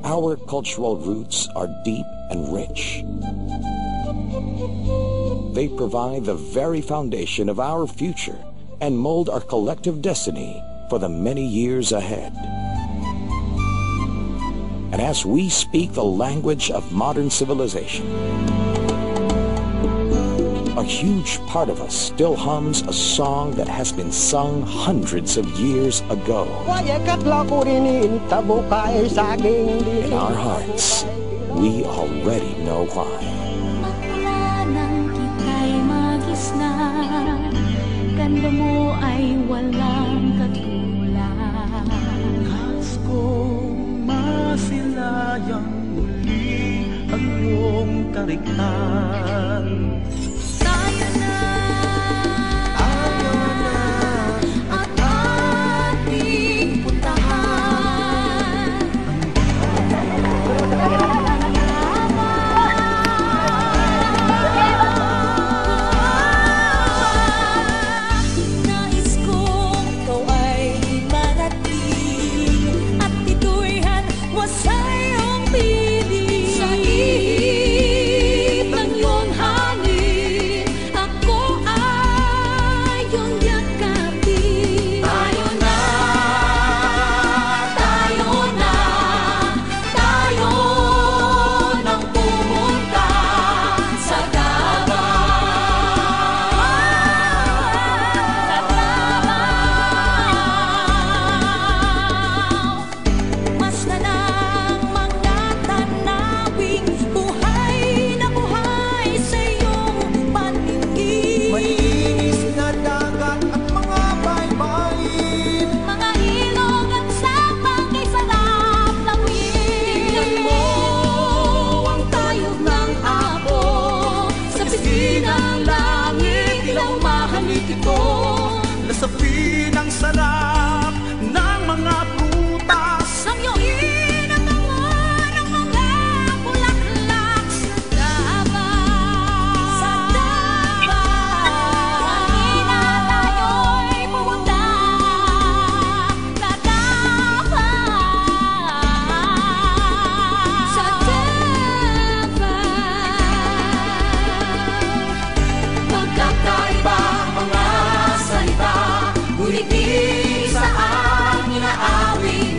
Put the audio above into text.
Our cultural roots are deep and rich. They provide the very foundation of our future and mold our collective destiny for the many years ahead. And as we speak the language of modern civilization, a huge part of us still hums a song that has been sung hundreds of years ago. In our hearts, we already know why. Ganda mo ay walang katulad. Nais kong masilayang muli ang iyong kariktan. Tayo na at ating puntahan. Lasapin ang sarap ng mga prutas, samyoin ang bango ng mga bulaklak sa Davao. Sa Davao, kanina tayo'y pumunta sa Davao. Sa Davao, magkakaiba mga salita, ngunit di sa aking inaawit.